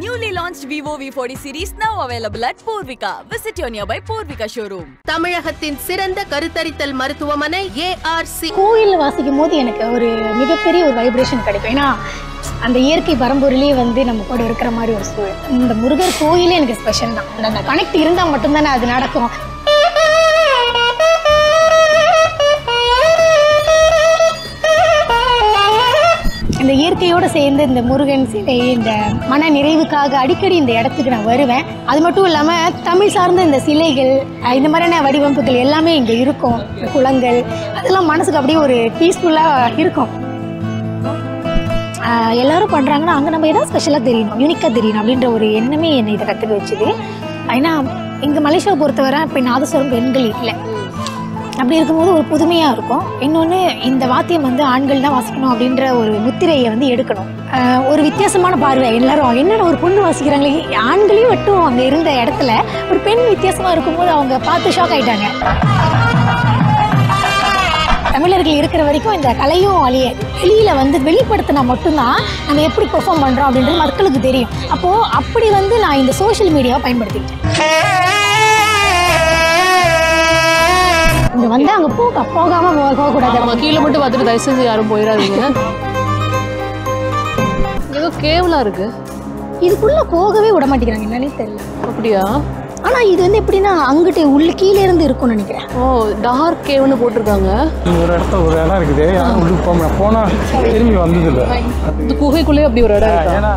Newly launched Vivo V40 series now available at Purvika. Visit your nearby Purvika showroom. தமிழகத்தின் சிறந்த கருத்தரித்தல் மருத்துவமனை ARC. கோயில் வாசிக்கும் போது எனக்கு ஒரு மிகப்பெரிய ஒரு வைப்ரேஷன் கிடைக்கும். ஏன்னா அந்த இயற்கை பரம்பொருளே வந்து நம்ம கூட இருக்கிற மாதிரி ஒரு சூழல். இந்த முருகர் கோயிலே எனக்கு ஸ்பெஷல் தான். அந்த கனெக்ட் இருந்தால் மட்டும்தானே அது நடக்கும். இந்த இயற்கையோடு சேர்ந்து இந்த முருகன் சிலை, இந்த மன நிறைவுக்காக அடிக்கடி இந்த இடத்துக்கு நான் வருவேன். அது மட்டும் இல்லாமல் தமிழ் சார்ந்த இந்த சிலைகள், இந்த மாதிரியான வடிவமைப்புகள் எல்லாமே இங்கே இருக்கும். இந்த குளங்கள் அதெல்லாம் மனசுக்கு அப்படியே ஒரு பீஸ்ஃபுல்லாக இருக்கும். எல்லாரும் பண்ணுறாங்கன்னா அங்கே நம்ம ஏதாவது ஸ்பெஷலாக தெரியணும், யூனிக்காக தெரியணும் அப்படின்ற ஒரு எண்ணமே என்னை இதை கற்றுக்க வச்சுது. ஏன்னா இங்கே மலேசியாவை பொறுத்தவரை இப்போ நாதஸ்வரம் பெண்கள் இல்லை. அப்படி இருக்கும்போது ஒரு புதுமையாக இருக்கும். இன்னொன்று, இந்த வாத்தியம் வந்து ஆண்கள் தான் வாசிக்கணும் அப்படின்ற ஒரு முத்திரையை வந்து எடுக்கணும். ஒரு வித்தியாசமான பார்வை. எல்லாரும் என்னென்ன ஒரு பொண்ணு வாசிக்கிறாங்களே, ஆண்களையும் மட்டும் அங்கே இருந்த இடத்துல ஒரு பெண் வித்தியாசமாக இருக்கும்போது அவங்க பார்த்து ஷாக் ஆகிட்டாங்க. தமிழர்கள் இருக்கிற வரைக்கும் இந்த கலையும் வெளியில் வந்து வெளிப்படுத்தினா மட்டும்தான் நம்ம எப்படி பெர்ஃபார்ம் பண்ணுறோம் அப்படின்றது மக்களுக்கு தெரியும். அப்போது அப்படி வந்து நான் இந்த சோஷியல் மீடியாவை பயன்படுத்திக்கிட்டேன். இங்கே வந்து அங்கே போகாமல் போகக்கூடாது. நம்ம கீழே மட்டும் பார்த்துட்டு தயவு செஞ்சு யாரும் போயிடாதீங்க. ஏதோ கேவலாக இருக்கு. இதுக்குள்ளே போகவே விட மாட்டேங்கிறாங்க, என்னன்னே தெரியல. அப்படியா? ஆனால் இது வந்து எப்படின்னா அங்கிட்ட உள்ள கீழே இருந்து இருக்கும்னு நினைக்கிறேன். ஓ, டார்க் கேவ்னு போட்டிருக்காங்க. ஒரு இடத்துல ஒரு இடம் இருக்குது, யாரும் உள்ளுக்கு போனால் திரும்பி வந்ததில்லை. இந்த குகைக்குள்ளேயே அப்படி ஒரு இடம் இருக்கு. ஏன்னா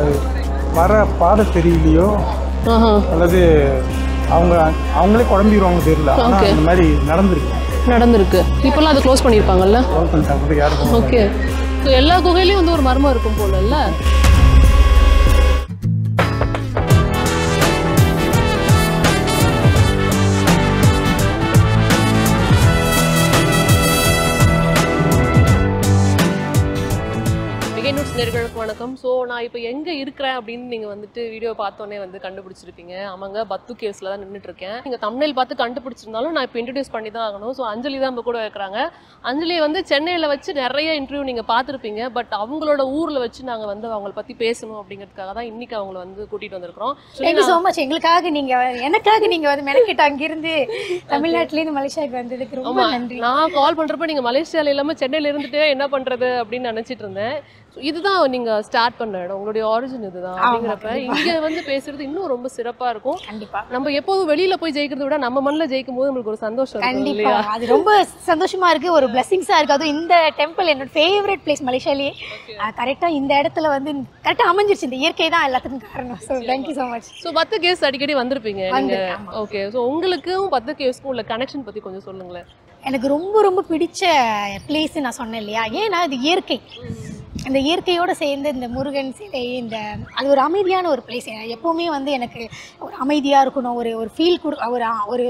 அது வர பாதை தெரியலையோ அல்லது அவங்களே குழம்பிடுவாங்க தெரியல. ஆனால் இந்த மாதிரி நடந்திருக்கு. இப்போல்லாம் அதை க்ளோஸ் பண்ணியிருப்பாங்கல்ல. ஓகே. ஸோ எல்லா குகையிலையும் வந்து ஒரு மர்மம் இருக்கும் போலல்ல. நேயர்களுக்கு வணக்கம். ஸோ நான் இப்போ எங்கே இருக்கிறேன் அப்படின்னு நீங்கள் வந்துட்டு வீடியோ பார்த்தோன்னே வந்து கண்டுபிடிச்சிருப்பீங்க. ஆமாங்க, பத்து கேவ்ஸில் தான் நின்றுட்டு இருக்கேன். நீங்கள் தம்ப்நெயில் பார்த்து கண்டுபிடிச்சிருந்தாலும் நான் இப்போ இன்ட்ரடியூஸ் பண்ணி தான் ஆகணும். ஸோ அஞ்சலி தான் நம்ம கூட இருக்கிறாங்க. அஞ்சலியை வந்து சென்னையில் வச்சு நிறைய இன்டர்வியூ நீங்கள் பார்த்துருப்பீங்க. பட் அவங்களோட ஊரில் வச்சு நாங்கள் வந்து அவங்கள பற்றி பேசணும் அப்படிங்கிறதுக்காக தான் இன்றைக்கி அவங்கள வந்து கூட்டிகிட்டு வந்திருக்கிறோம். Thank you so much. எனக்காக நீங்கள் வந்து மெனக்கிட்டு அங்கிருந்து தமிழ்நாட்டிலேருந்து மலேசியாவுக்கு வந்ததுக்கு ரொம்ப நன்றி. நான் கால் பண்ணுறப்ப நீங்கள் மலேசியாவில் இல்லாமல் சென்னையில் இருந்துட்டு என்ன பண்ணுறது அப்படின்னு நினச்சிட்டு இருந்தேன். இதுதான் நீங்க ஸ்டார்ட் பண்ண இடம், உங்களுடைய ஆரிஜின் இதுதான் அப்படிங்கிறப்ப இங்க வந்து பேசுறது இன்னும் ரொம்ப சிறப்பா இருக்கும். கண்டிப்பா. நம்ம எப்போதும் வெளியில போய் ஜெயிக்கிறத விட நம்ம மண்ணில் ஜெயிக்கும் போது நம்மளுக்கு ஒரு சந்தோஷம். கண்டிப்பா, அது ரொம்ப சந்தோஷமா இருக்கு, ஒரு பிளஸிங்ஸா இருக்கு. அதுவும் இந்த டெம்பிள் என்னோட ஃபேவரட் பிளேஸ் மலேசியாலேயே. கரெக்டா இந்த இடத்துல வந்து கரெக்டா அமைஞ்சிருச்சு. இந்த இயற்கை தான் எல்லாத்துக்கும் காரணம். So thank you so much. So 10 caves அடிக்கடி வந்திருப்பீங்க நீங்க. ஓகே. ஸோ உங்களுக்கும் 10 கேவ்ஸ்க்கும் உள்ள கனெக்ஷன் பத்தி கொஞ்சம் சொல்லுங்களேன். எனக்கு ரொம்ப ரொம்ப பிடிச்ச பிளேஸ் நான் சொன்னேன் இல்லையா, ஏன்னா இது இயற்கை. இந்த இயற்கையோடு சேர்ந்து இந்த முருகன் சிலை, அது ஒரு அமைதியான ஒரு பிளேஸ். எப்போவுமே வந்து எனக்கு ஒரு அமைதியாக இருக்கணும், ஒரு ஃபீல் ஒரு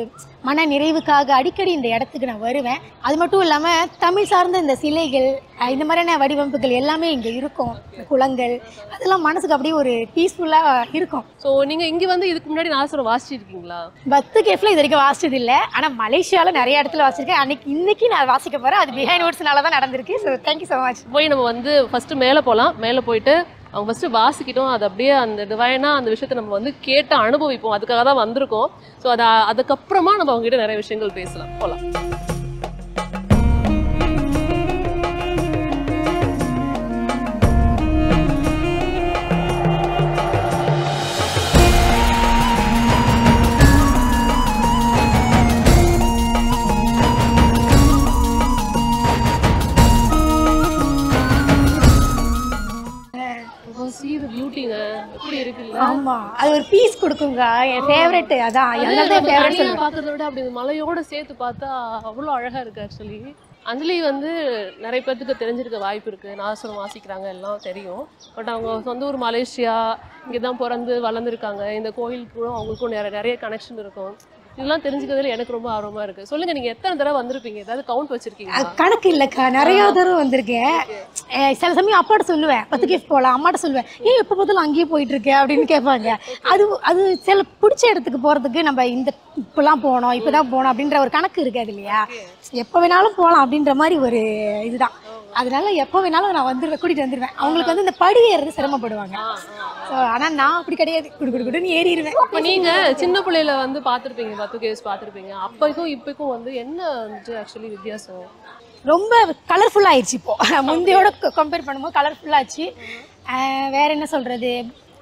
மன நிறைவுக்காக அடிக்கடி இந்த இடத்துக்கு நான் வருவேன். அது மட்டும் இல்லாமல் தமிழ் சார்ந்த இந்த சிலைகள், இந்த மாதிரியான வடிவமைப்புகள் எல்லாமே இங்கே இருக்கும். குளங்கள் அதெல்லாம் மனசுக்கு அப்படியே ஒரு பீஸ்ஃபுல்லாக இருக்கும். ஸோ நீங்கள் இங்கே வந்து இதுக்கு முன்னாடி நாதஸ்வரம் வாசிச்சிருக்கீங்களா? 10 கேவ்ல இது வரைக்கும் வாசிச்சது இல்லை. ஆனால் மலேசியாவில் நிறைய இடத்துல வாசிச்சிருக்கேன். இன்னைக்கு நான் வாசிக்க போகிறேன். அது பிஹைண்ட் வேர்ட்ஸ்னால தான் நடந்திருக்கு. So thank you so much. போய் நம்ம வந்து ஃபஸ்ட்டு மேலே போகலாம். மேலே போயிட்டு அவங்க ஃபஸ்ட்டு வாசிக்கிட்டோம். அது அப்படியே அந்த டிவைனாக அந்த விஷயத்தை நம்ம வந்து கேட்டு அனுபவிப்போம். அதுக்காக தான் வந்திருக்கோம். ஸோ அதுக்கப்புறமா நம்ம அவங்ககிட்ட நிறைய விஷயங்கள் பேசலாம். போகலாம். ஆமா, அது ஒரு பீஸ் கொடுக்குங்க. என் ஃபேவரட் அதான். பார்க்கறத விட அப்படி மலையோட சேர்த்து பார்த்தா அவ்வளோ அழகா இருக்கு. ஆக்சுவலி அஞ்சலி வந்து நிறைய பேருக்கு தெரிஞ்சிருக்க வாய்ப்பு இருக்கு. நாதஸ்வரம் வாசிக்கிறாங்க, எல்லாம் தெரியும். பட் அவங்க சொந்த ஊர் மலேசியா, இங்கே தான் பிறந்து வளர்ந்துருக்காங்க. இந்த கோயிலுக்கும் அவங்களுக்கும் நிறைய கனெக்ஷன் இருக்கும். இதெல்லாம் தெரிஞ்சுக்கிறதுல எனக்கு ரொம்ப ஆர்வமா இருக்கு. சொல்லுங்க, நீங்க எத்தனை தடவை வந்திருப்பீங்க? ஏதாவது கவுண்ட் வச்சிருக்கீங்க? கணக்கு இல்லக்கா, நிறைய தடவை வந்திருக்கேன். சில சமயம் அப்பாட்ட சொல்லுவேன் 10 கேவ் போகலாம், அம்மாட்ட சொல்லுவேன் ஏன் எப்போ பார்த்தாலும் அங்கேயே போயிட்டு இருக்கேன் அப்படின்னு கேட்பாங்க. அது சில பிடிச்ச இடத்துக்கு போறதுக்கு நம்ம இப்பெல்லாம் போனோம், இப்பதான் போனோம் அப்படின்ற ஒரு கணக்கு இருக்காது இல்லையா. எப்போ வேணாலும் போகலாம் அப்படின்ற மாதிரி ஒரு இதுதான். அதனால எப்போ வேணாலும் நான் வந்துடுவேன், கூட்டிகிட்டு வந்துடுவேன். அவங்களுக்கு வந்து இந்த படி ஏறது சிரமப்படுவாங்க. ஸோ ஆனால் நான் அப்படி கிடையாது, குடுன்னு ஏறிடுவேன். இப்போ நீங்கள் சின்ன பிள்ளையில வந்து பார்த்துருப்பீங்க, பத்து கேஸ் பார்த்துருப்பீங்க. அப்போக்கும் இப்போக்கும் வந்து என்ன வந்துட்டு ஆக்சுவலி வித்தியாசம்? ரொம்ப கலர்ஃபுல்லாக ஆயிடுச்சு இப்போது. முந்தையோட கம்பேர் பண்ணும்போது கலர்ஃபுல்லாச்சு. வேற என்ன சொல்கிறது,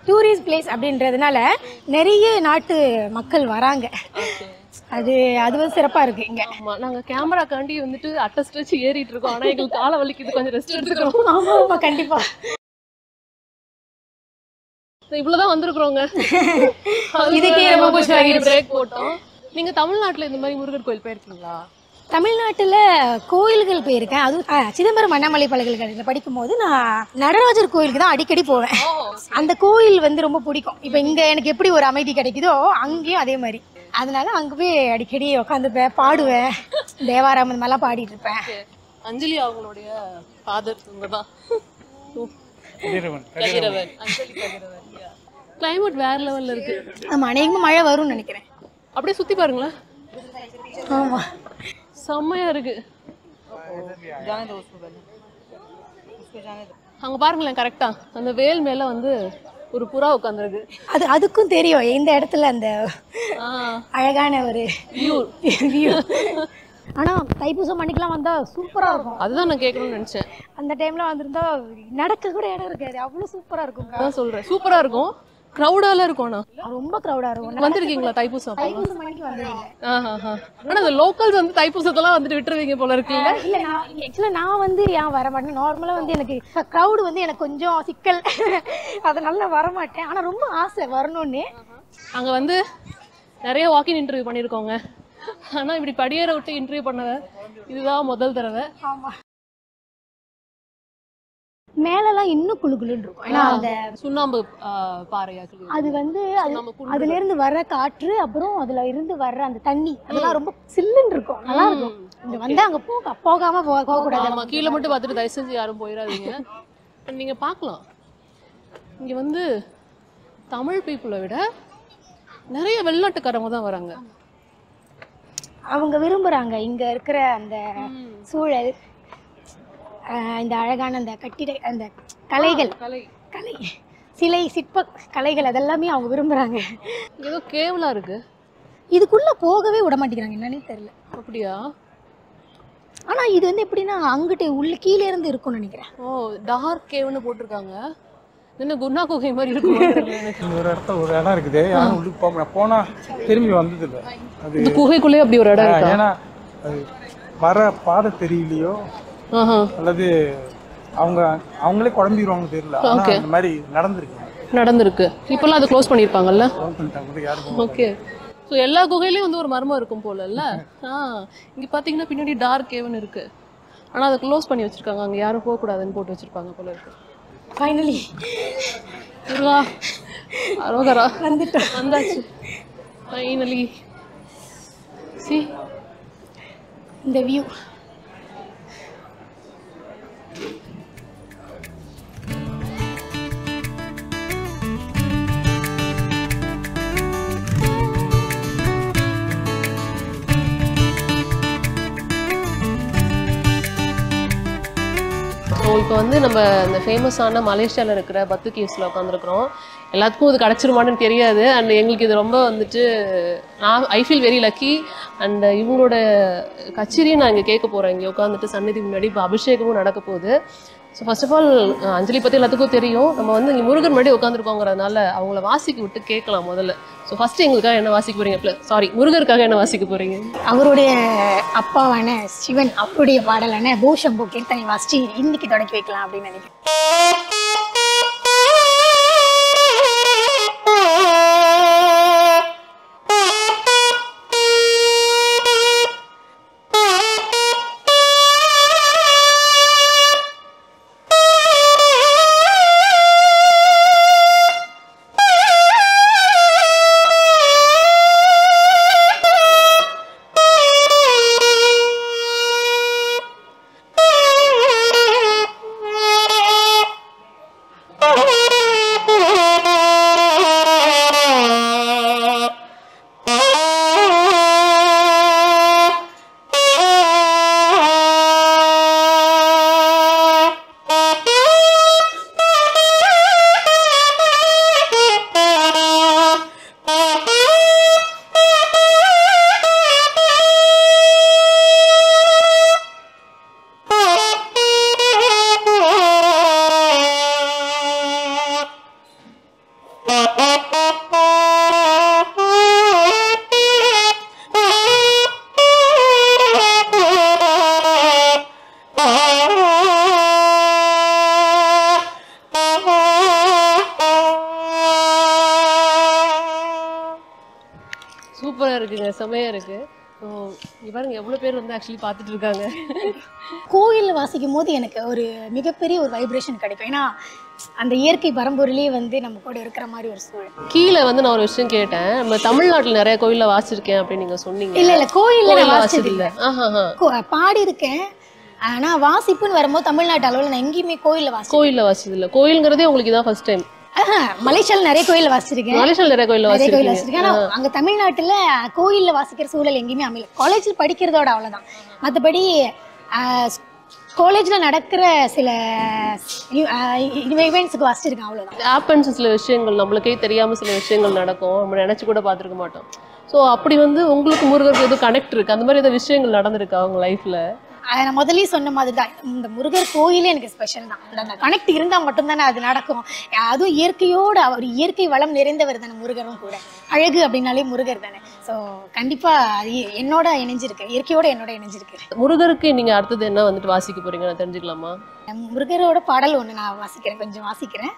டூரிஸ்ட் பிளேஸ் அப்படின்றதுனால நிறைய நாட்டு மக்கள் வராங்க. அது வந்து சிறப்பாக இருக்குது இங்கே. ஆமாம், நாங்கள் கேமராக்காண்டி வந்துட்டு அட்டஸ்ட் வச்சு ஏறிட்டு இருக்கோம். ஆனால் எங்களுக்கு காலை வலிக்குது, கொஞ்சம் ரெஸ்ட் எடுத்துக்கிறோம். ஆமாம் கண்டிப்பாக. இவ்வளோதான் வந்திருக்கிறோங்க. இதுக்கே ரொம்ப பிடிச்சி பிரேக் போட்டோம். நீங்கள் தமிழ்நாட்டில் இந்த மாதிரி முருகர் கோயில் போயிருக்கீங்களா? தமிழ்நாட்டில் கோயில்கள் போயிருக்கேன். அதுவும் சிதம்பரம் அண்ணாமலை பல்கலைக்கழகத்தில் படிக்கும்போது நான் நடராஜர் கோயிலுக்கு தான் அடிக்கடி போவேன். அந்த கோயில் வந்து ரொம்ப பிடிக்கும். இப்போ இங்கே எனக்கு எப்படி ஒரு அமைதி கிடைக்குதோ அங்கேயும் அதே மாதிரி. அதனால அங்கே போய் அடிக்கடி உட்காந்துப்பேன், பாடுவேன், தேவாராம் இந்த மாதிரிலாம் பாடிட்டு இருப்பேன். அஞ்சலி அவங்களுடைய ஃபாதர் இவங்க தான். கிளைமேட் வேற லெவலில் இருக்கு. ஆமாம், அநேகமாக மழை வரும்னு நினைக்கிறேன். அப்படியே சுற்றி பாருங்களேன். ஆமாம், செம்மையா இருக்கு. அங்க பாருங்களேன், கரெக்டா அந்த வேல் மேல வந்து ஒரு புறா உட்காந்துருக்கு. அதுக்கும் தெரியும் இந்த இடத்துல அந்த அழகான ஒரு வியூ. ஆனால் தைப்பூசம் மணிக்கெலாம் வந்தால் சூப்பராக இருக்கும். அதுதான் நான் கேட்கணும்னு நினச்சேன். அந்த டைமில் வந்திருந்தா நடக்க கூட இடம் இருக்காது, அவ்வளோ சூப்பராக இருக்கும். அதான் சொல்கிறேன், சூப்பராக இருக்கும். க்ரௌடால இருக்கும். ரொம்ப க்ரௌடாக இருக்கும். வந்திருக்கீங்களா தைப்பூசம்? தைப்பூசம் மணிக்கு வந்தீங்க? ஆனால் அந்த லோக்கல்ஸ் வந்து தைப்பூசத்தெல்லாம் வந்துட்டு விட்டுருவீங்க போல இருக்குல்ல? இல்லை, நான் வந்து ஏன் வர மாட்டேன். நார்மலாக வந்து எனக்கு க்ரௌடு வந்து எனக்கு கொஞ்சம் சிக்கல், அதனால நான் வரமாட்டேன். ஆனால் ரொம்ப ஆசை வரணும்னு. அங்கே வந்து நிறைய வாக்கின் இன்டர்வியூ பண்ணியிருக்கோங்க. ஆனால் இப்படி படியேற விட்டு இன்டர்வியூ பண்ணவ இதுதான் முதல் தடவை. ஆமாம், மேலெல்லாம் இன்னும் குளுகுளுன்னு இருக்கும். ஏன்னா அந்த சுண்ணாம்பு பாறையா அது வந்து அதுல இருந்து வர்ற காற்று, அப்புறம் அதுல இருந்து வர்ற அந்த தண்ணி, அதெல்லாம் ரொம்ப சில்லுன்னு இருக்கும், நல்லா இருக்கும். இங்க வந்து அங்க போகாம போக கூடாது. ஆமா, கீழே மட்டும் பார்த்துட்டு தயவு செஞ்சு யாரும் போயிடாதீங்க. நீங்க பார்க்கலாம், இங்க வந்து தமிழ் பீப்புளை விட நிறைய வெளிநாட்டுக்காரங்க தான் வராங்க. அவங்க விரும்புறாங்க இங்க இருக்கிற அந்த சூழல், இந்த அழகான அந்த அந்த கலைகள், கலை சிலை சிற்ப கலைகள், அதெல்லாமே அவங்க விரும்புறாங்க. ஏதோ கேவலா இருக்கு, இதுக்குள்ள போகவே விட மாட்டேங்கிறாங்க, என்னன்னே தெரியல. அப்படியா? ஆனா இது வந்து எப்படின்னா அங்கிட்டு உள்ள கீழே இருந்து இருக்கும்னு நினைக்கிறேன். ஓ, டார்க் கேவ்னு போட்டிருக்காங்க. என்ன குணா குகை மாதிரி இருக்கும். ஒரு இடம் இருக்குது, யாரும் உள்ளுக்கு போனா திரும்பி வந்தது இல்லை. அது இந்த குகைக்குள்ளே அப்படி ஒரு இடம் இருக்கு. ஏன்னா அது வர பாதை தெரியலையோ அல்லது அவங்களே குழம்பிடுவாங்க தெரியல. அந்த மாதிரி நடந்திருக்கு. இப்பெல்லாம் அதை க்ளோஸ் பண்ணியிருப்பாங்கல்ல. ஓகே, ஸோ எல்லா குகையிலையும் வந்து ஒரு மர்மம் இருக்கும் போல இல்ல? இங்கே பார்த்தீங்கன்னா பின்னாடி டார்க் கேவ்னு இருக்கு, ஆனால் அதை க்ளோஸ் பண்ணி வச்சிருக்காங்க. அங்கே யாரும் போகக்கூடாதுன்னு போட்டு வச்சிருப்பாங்க போல இருக்கு. ஃபைனலி முருகா அரோகரா வந்தாச்சு. ஃபைனலி சி இந்த வியூ. ஸோ இப்போ வந்து நம்ம இந்த ஃபேமஸான மலேசியாவில் இருக்கிற பத்து கேவ்ஸில் உட்காந்துருக்குறோம். எல்லாத்துக்கும் இது கிடச்சிருமான்னு தெரியாது. அண்ட் எங்களுக்கு இது ரொம்ப வந்துட்டு I feel very lucky. And இவங்களோட கச்சேரியும் நான் இங்கே கேட்க போகிறேன். இங்கே உட்காந்துட்டு சன்னதி முன்னாடி இப்போ அபிஷேகமும் நடக்க போகுது. ஸோ ஃபர்ஸ்ட் ஆஃப் ஆல் அஞ்சலி பற்றி எல்லாத்துக்கும் தெரியும். நம்ம வந்து இங்கே முருகன் முன்னாடி உட்காந்துருக்கோங்கிறதுனால அவங்கள வாசிக்க விட்டு கேட்கலாம் முதல்ல. ஸோ ஃபஸ்ட்டு எங்களுக்காக என்ன வாசிக்க போகிறீங்க? சாரி, முருகருக்காக என்ன வாசிக்க போகிறீங்க? அவருடைய அப்பாவான சிவன் அவருடைய பாடலான பூஷம்பு கீர்த்தனை வாசிச்சு இன்னைக்கு தொடக்கி வைக்கலாம் அப்படின்னு நினைக்கிறேன். சூப்பரா இருக்குங்க, செமையா இருக்கு. பாருங்க எவ்வளவு பேர் வந்து ஆக்சுவலி பார்த்துட்டு இருக்காங்க. கோயிலில் வாசிக்கும் போது எனக்கு ஒரு மிகப்பெரிய ஒரு வைப்ரேஷன் கிடைக்கும். ஏன்னா அந்த இயற்கை பரம்பொருளே வந்து நம்ம கூட இருக்கிற மாதிரி ஒரு சூழல். கீழே வந்து நான் ஒரு விஷயம் கேட்டேன், நம்ம தமிழ்நாட்டில் நிறைய கோயிலில் வாசிச்சிருக்கேன் அப்படின்னு நீங்க சொன்னீங்க. இல்லை கோயிலில் வாசிச்சது இல்லை. பாடி இருக்கேன். ஆனால் வாசிப்புன்னு வரும்போது தமிழ்நாட்டு அளவில் நான் எங்கேயுமே கோயிலில் வாசிச்சது இல்லை. கோயிலுங்கிறதே உங்களுக்கு இதான் ஃபர்ஸ்ட் டைம்? மலேசியாவில் நிறைய கோயில் வாசிச்சிருக்கேன். மலேசியாவில் நிறைய கோயில் வாசிச்சிருக்கேன். ஆனால் அங்கே தமிழ்நாட்டில் கோயிலில் வாசிக்கிற சூழல் எங்கேயுமே அமையல. காலேஜில் படிக்கிறதோட அவ்வளோதான். மற்றபடி காலேஜில் நடக்கிற சில ஈவெண்ட்ஸுக்கு வாசிச்சிருக்கேன், அவ்வளோதான். ஆப்பன்ஸ் சில விஷயங்கள் நம்மளுக்கே தெரியாமல் சில விஷயங்கள் நடக்கும், நம்ம நினச்சி கூட பார்த்துருக்க மாட்டோம். ஸோ அப்படி வந்து உங்களுக்கு முருகருக்கு எதுவும் கனெக்ட் இருக்குது, அந்த மாதிரி ஏதாவது விஷயங்கள் நடந்திருக்கா அவங்க லைஃப்பில்? அதை நான் முதலே சொன்ன மாதிரி தான், இந்த முருகர் கோயிலே எனக்கு ஸ்பெஷல் தான். அந்த கனெக்ட் இருந்தால் மட்டும்தானே அது நடக்கும். அதுவும் இயற்கையோடு, அவர் இயற்கை வளம் நிறைந்தவர் தானே முருகரும் கூட. அழகு அப்படின்னாலே முருகர் தானே. ஸோ கண்டிப்பாக அது என்னோட இணைஞ்சிருக்கு, இயற்கையோடு என்னோட இணைஞ்சிருக்கு. முருகருக்கு நீங்கள் அடுத்தது என்ன வந்துட்டு வாசிக்க போறீங்க, நான் தெரிஞ்சுக்கலாமா? முருகரோட பாடல் ஒன்று நான் வாசிக்கிறேன், கொஞ்சம் வாசிக்கிறேன்.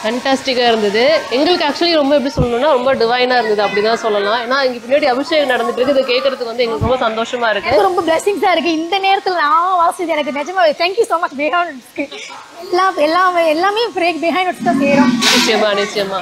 ஃபேண்டாஸ்டிக்காக இருந்தது. எங்களுக்கு ஆக்சுவலி ரொம்ப எப்படி சொல்லணும்னா ரொம்ப டிவைனாக இருந்தது அப்படி தான் சொல்லலாம். ஏன்னா இங்கே பின்னாடி அபிஷேகம் நடந்துட்டு இருக்கு, இதை கேட்கறதுக்கு வந்து எங்களுக்கு ரொம்ப சந்தோஷமா இருக்கு, ரொம்ப பிளஸிங்ஸாக இருக்குது. இந்த நேரத்தில் நான் வாசிச்சது எனக்கு நிஜமாக தேங்க்யூ ஸோ மச். பிஹைண்ட் எல்லாமே பிஹைண்ட் தான் செய்கிறோம். நிச்சயமா நிச்சயமா.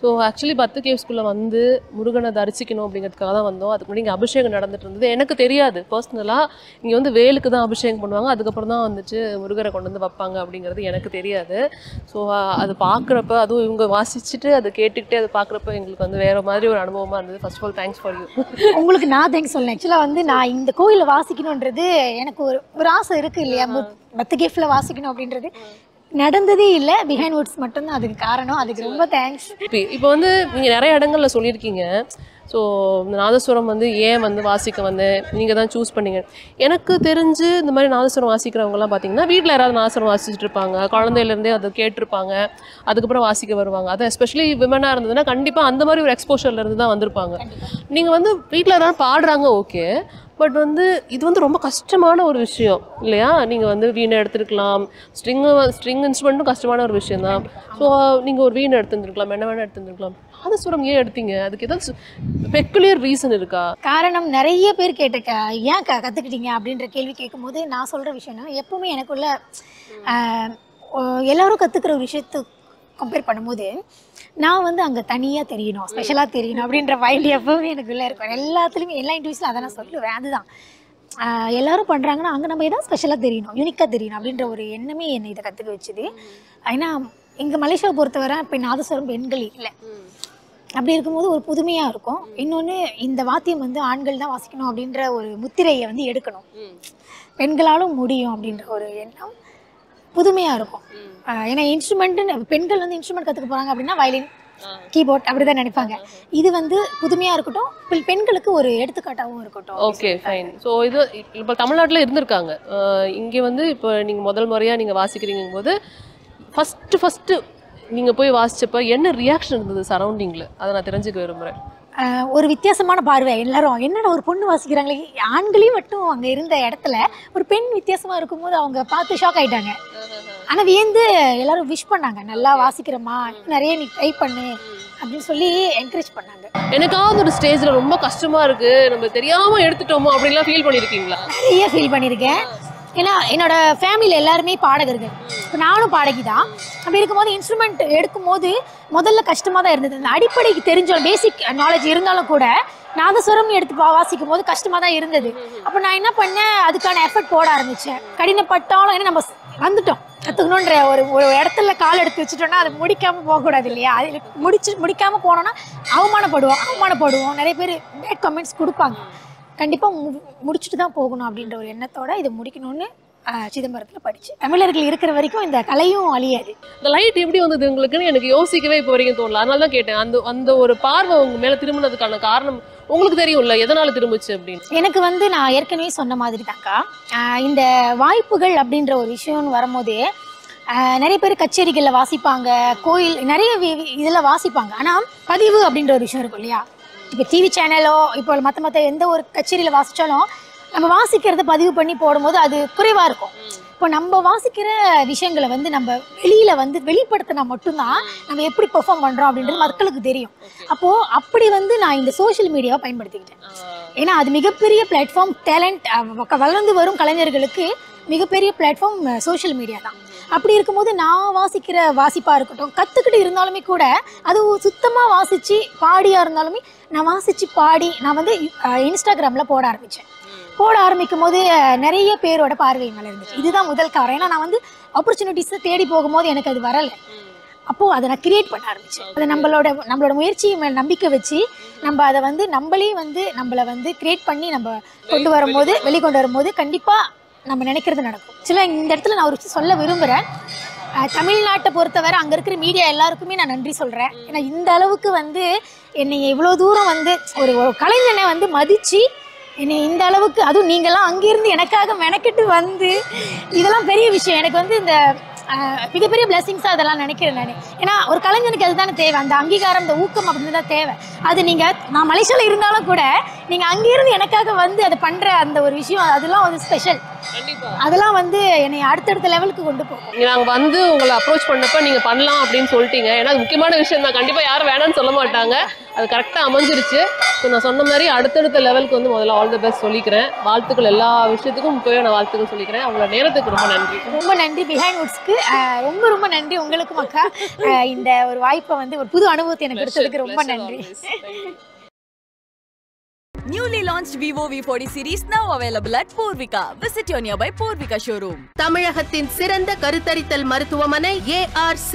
ஸோ ஆக்சுவலி பத்து கேவ்ஸ்குள்ளே வந்து முருகனை தரிசிக்கணும் அப்படிங்கிறதுக்காக தான் வந்தோம். அதுக்கு முன்னாடி இங்கே அபிஷேகம் நடந்துட்டு இருந்தது. எனக்கு தெரியாது பர்சனலாக இங்கே வந்து வேலுக்கு தான் அபிஷேகம் பண்ணுவாங்க, அதுக்கப்புறம் தான் வந்துட்டு முருகரை கொண்டு வந்து வைப்பாங்க அப்படிங்கிறது எனக்கு தெரியாது. ஸோ அது பார்க்குறப்ப, அதுவும் இவங்க வாசிச்சுட்டு அதை கேட்டுக்கிட்டே அதை பார்க்குறப்ப எங்களுக்கு வந்து வேறு மாதிரி ஒரு அனுபவமாக இருந்தது. First of all thanks for you. உங்களுக்கு நான் தேங்க்ஸ் சொல்லணும். ஆக்சுவலாக வந்து நான் இந்த கோயிலில் வாசிக்கணுன்றது எனக்கு ஒரு ஆசை இருக்குது இல்லையா, பத்து கேஃபில் வாசிக்கணும் அப்படின்றது நடந்ததே இல்லை. பிஹைண்ட் வுட்ஸ் மட்டும்தான் அதுக்கு காரணம். அதுக்கு ரொம்ப தேங்க்ஸ். இப்போ வந்து நீங்கள் நிறைய இடங்களில் சொல்லியிருக்கீங்க, ஸோ இந்த நாதஸ்வரம் வந்து ஏன் வந்து வாசிக்க வந்தேன், நீங்கள் தான் சூஸ் பண்ணீங்க. எனக்கு தெரிஞ்சு இந்த மாதிரி நாதஸ்வரம் வாசிக்கிறவங்கலாம் பார்த்தீங்கன்னா வீட்டில் யாராவது நாதஸ்வரம் வாசிச்சுட்டு இருப்பாங்க, குழந்தையிலேருந்தே அதை கேட்டிருப்பாங்க, அதுக்கப்புறம் வாசிக்க வருவாங்க. அது எஸ்பெஷலி விமனாக இருந்ததுன்னா கண்டிப்பாக அந்த மாதிரி ஒரு எக்ஸ்போஷர்லேருந்து தான் வந்திருப்பாங்க. நீங்கள் வந்து வீட்டில் யாராவது பாடுறாங்க ஓகே, பட் வந்து இது வந்து ரொம்ப கஷ்டமான ஒரு விஷயம் இல்லையா? நீங்கள் வந்து வீணை எடுத்துருக்கலாம், ஸ்ட்ரிங் இன்ஸ்ட்ருமெண்ட்டும் கஷ்டமான ஒரு விஷயம் தான். ஸோ நீங்கள் ஒரு வீணை எடுத்துருந்துருக்கலாம், என்ன வேணால் எடுத்துருந்துருக்கலாம். நாதஸ்வரம் ஏன் எடுத்தீங்க? அதுக்கு ஏதாவது பெக்குலியர் ரீசன் இருக்கா? காரணம் நிறைய பேர் ஏன் கற்றுக்கிட்டீங்க அப்படின்ற கேள்வி கேட்கும்போது நான் சொல்கிற விஷயம்னா, எப்பவுமே எனக்குள்ள எல்லோரும் கற்றுக்கிற ஒரு விஷயத்தை கம்பேர் பண்ணும்போது நான் வந்து அங்கே தனியாக தெரியணும், ஸ்பெஷலாக தெரியணும் அப்படின்ற மைண்ட் எப்பவுமே எனக்குள்ளே இருக்கும். எல்லாத்துலேயுமே எல்லா இன்டர்வியூஸில் அதை நான் சொல்லுவேன். அதுதான் எல்லாரும் பண்ணுறாங்கன்னா அங்கே நம்ம எதாவது ஸ்பெஷலாக தெரியணும், யூனிக்காக தெரியணும் அப்படின்ற ஒரு எண்ணமே என்னை இதை கற்றுக்க வச்சுது. ஏன்னா இங்கே மலேசியாவை பொறுத்தவரை இப்போ நாதஸ்வரம் பெண்கள் இல்லை. அப்படி இருக்கும்போது ஒரு புதுமையாக இருக்கும். இன்னொன்று இந்த வாத்தியம் வந்து ஆண்கள் தான் வாசிக்கணும் அப்படின்ற ஒரு முத்திரையை வந்து எடுக்கணும், பெண்களாலும் முடியும் அப்படின்ற ஒரு எண்ணம் புதுமையாக இருக்கும். ஏன்னா இன்ஸ்ட்ருமெண்ட்டு பெண்கள் வந்து இன்ஸ்ட்ருமெண்ட் கற்றுக்க போகிறாங்க அப்படின்னா வயலின், கீபோர்ட் அப்படிதான் நினைப்பாங்க. இது வந்து புதுமையாக இருக்கட்டும், பெண்களுக்கு ஒரு எடுத்துக்காட்டாகவும் இருக்கட்டும். Okay fine. ஸோ இது இப்போ தமிழ்நாட்டில் இருந்திருக்காங்க. இங்கே வந்து இப்போ நீங்கள் முதல் முறையாக நீங்கள் வாசிக்கிறீங்கும் போது ஃபஸ்ட்டு நீங்கள் போய் வாசிச்சப்ப என்ன ரியாக்ஷன் இருந்தது சரௌண்டிங்கில்? அதை நான் தெரிஞ்சுக்க விரும்புகிறேன். ஒரு வித்தியாசமான பார்வை. எல்லாரும் என்னென்ன ஒரு பொண்ணு வாசிக்கிறாங்களே, ஆண்களையும் மட்டும் அங்கே இருந்த இடத்துல ஒரு பெண் வித்தியாசமாக இருக்கும்போது அவங்க பார்த்து ஷாக் ஆகிட்டாங்க. ஆனால் வியந்து எல்லாரும் விஷ் பண்ணாங்க, நல்லா வாசிக்கிறமா, நிறைய நீ ட்ரை பண்ணு அப்படின்னு சொல்லி என்கரேஜ் பண்ணாங்க. எனக்காவது ஒரு ஸ்டேஜில் ரொம்ப கஷ்டமாக இருக்குது, நம்ம தெரியாமல் எடுத்துட்டோமோ அப்படின்லாம் ஃபீல் பண்ணியிருக்கீங்களா? நிறைய ஃபீல் பண்ணியிருக்கேன். ஏன்னா என்னோட ஃபேமிலியில் எல்லாருமே பாடகர்கள், இப்போ நானும் பாடகி தான். அப்படி இருக்கும்போது இன்ஸ்ட்ருமெண்ட் எடுக்கும்போது முதல்ல கஷ்டமாக தான் இருந்தது. அந்த அடிப்படைக்கு தெரிஞ்சாலும் பேசிக் நாலேஜ் இருந்தாலும் கூட நாதஸ்வரம் எடுத்து வாசிக்கும் போது கஷ்டமாக தான் இருந்தது. அப்போ நான் என்ன பண்ணேன், அதுக்கான எஃபர்ட் போட ஆரம்பித்தேன். கடினப்பட்டாலும் ஏன்னா நம்ம வந்துட்டோம், கற்றுக்கணுன்ற ஒரு இடத்துல கால் எடுத்து வச்சுட்டோம்னா அது முடிக்காமல் போகக்கூடாது இல்லையா? அது முடிக்காமல் போனோன்னா அவமானப்படுவோம். நிறைய பேர் பேட் கமெண்ட்ஸ் கொடுப்பாங்க. கண்டிப்பாக முடிச்சுட்டு தான் போகணும் அப்படின்ற ஒரு எண்ணத்தோட இதை முடிக்கணும்னு சிதம்பரத்தில் படிச்சு. தமிழர்கள் இருக்கிற வரைக்கும் இந்த கலையும் அழியாது. இந்த லைட் எப்படி வந்தது உங்களுக்குன்னு எனக்கு யோசிக்கவே இப்போ வரைக்கும் தோணல. அதனால தான் கேட்டேன். அந்த ஒரு பார்வை உங்க மேலே திரும்பினதுக்கான காரணம் உங்களுக்கு தெரியும்ல, எதனால திரும்பிச்சு அப்படின்னு? எனக்கு வந்து நான் ஏற்கனவே சொன்ன மாதிரி தான்க்கா, இந்த வாய்ப்புகள் அப்படின்ற ஒரு விஷயம்னு வரும்போதே நிறைய பேர் கச்சேரிகளில் வாசிப்பாங்க, கோயில் நிறைய இதில் வாசிப்பாங்க. ஆனால் பதிவு அப்படின்ற ஒரு விஷயம் இருக்கும் இல்லையா? இப்போ டிவி சேனலோ இப்போ மற்ற எந்த ஒரு கச்சேரியில் வாசித்தாலும் நம்ம வாசிக்கிறத பதிவு பண்ணி போடும்போது அது குறைவாக இருக்கும். இப்போ நம்ம வாசிக்கிற விஷயங்களை வந்து நம்ம வெளியில் வந்து வெளிப்படுத்தினா மட்டும்தான் நம்ம எப்படி பெர்ஃபார்ம் பண்ணுறோம் அப்படின்றது மக்களுக்கு தெரியும். அப்போது அப்படி வந்து நான் இந்த சோஷியல் மீடியாவை பயன்படுத்திக்கிட்டேன். ஏன்னா அது மிகப்பெரிய பிளாட்ஃபார்ம். டேலண்ட் வளர்ந்து வரும் கலைஞர்களுக்கு மிகப்பெரிய பிளாட்ஃபார்ம் சோஷியல் மீடியா தான். அப்படி இருக்கும்போது நான் வாசிக்கிற வாசிப்பாக இருக்கட்டும், கற்றுக்கிட்டு இருந்தாலுமே கூட அது சுத்தமாக வாசித்து பாடியாக இருந்தாலுமே நான் வாசித்து பாடி நான் வந்து இன்ஸ்டாகிராமில் போட ஆரம்பிக்கும் போது நிறைய பேரோட பார்வை மேலே இருந்துச்சு. இதுதான் முதல் காரணம். ஏன்னா நான் வந்து ஆப்பர்ச்சுனிட்டிஸை தேடி போகும்போது எனக்கு அது வரலை. அப்போது அதை நான் கிரியேட் பண்ண ஆரம்பித்தேன். அதை நம்மளோட முயற்சியை மேலே நம்பிக்கை வச்சு நம்ம அதை வந்து நம்மளே வந்து நம்மளை வந்து கிரியேட் பண்ணி நம்ம வெளிக்கொண்டு வரும்போது கண்டிப்பாக நம்ம நினைக்கிறது நடக்கும். சில இந்த இடத்துல நான் ஒரு சொல்ல விரும்புகிறேன். தமிழ்நாட்டை பொறுத்தவரை அங்கே இருக்கிற மீடியா எல்லாருக்குமே நான் நன்றி சொல்கிறேன். ஏன்னா இந்த அளவுக்கு வந்து என்னை இவ்வளோ தூரம் வந்து ஒரு கலைஞனை வந்து மதித்து என்னை இந்த அளவுக்கு, அதுவும் நீங்கள்லாம் அங்கேருந்து எனக்காக மெனக்கிட்டு வந்து, இதெல்லாம் பெரிய விஷயம். எனக்கு வந்து இந்த மிகப்பெரிய பிளெஸிங்ஸாக அதெல்லாம் நினைக்கிறேன் நான். ஏன்னா ஒரு கலைஞனுக்கு அதுதானே தேவை, அந்த அங்கீகாரம், இந்த ஊக்கம் அப்படின்னு தான் தேவை. அது நான் மலேசியாவில் இருந்தாலும் கூட நீங்கள் அங்கேருந்து எனக்காக வந்து அதை பண்ணுற அந்த ஒரு விஷயம், அதெல்லாம் ஒரு ஸ்பெஷல். அதெல்லாம் வந்து என்னை அடுத்தடுத்த லெவலுக்கு கொண்டு போகும். நாங்கள் வந்து உங்களை அப்ரோச் பண்ணப்ப நீங்கள் பண்ணலாம் அப்படின்னு சொல்லிட்டீங்க. ஏன்னா அது முக்கியமான விஷயம் தான், கண்டிப்பாக யாரும் வேணான்னு சொல்ல மாட்டாங்க. அது கரெக்டாக அமைஞ்சிருச்சு. ஸோ நான் சொன்ன மாதிரி அடுத்தடுத்த லெவலுக்கு வந்து முதல்ல ஆல் தி பெஸ்ட் சொல்லிக்கிறேன். வாழ்த்துக்கள், எல்லா விஷயத்துக்கும் இப்போவே நான் வாழ்த்துக்கள் சொல்லிக்கிறேன். அவங்களோட நேரத்துக்கு ரொம்ப நன்றி. ரொம்ப நன்றி பிஹைண்ட் வுட்ஸ்க்கு. ரொம்ப நன்றி உங்களுக்கும் அக்கா. இந்த ஒரு வாய்ப்பை வந்து ஒரு புது அனுபவத்தை எனக்கு கொடுத்ததுக்கு ரொம்ப நன்றி. Newly launched Vivo V40 series now available at Purvika. Visit your nearby Purvika showroom. தமிழகத்தின் சிறந்த கருத்தரித்தல் மருத்துவமனை ARC.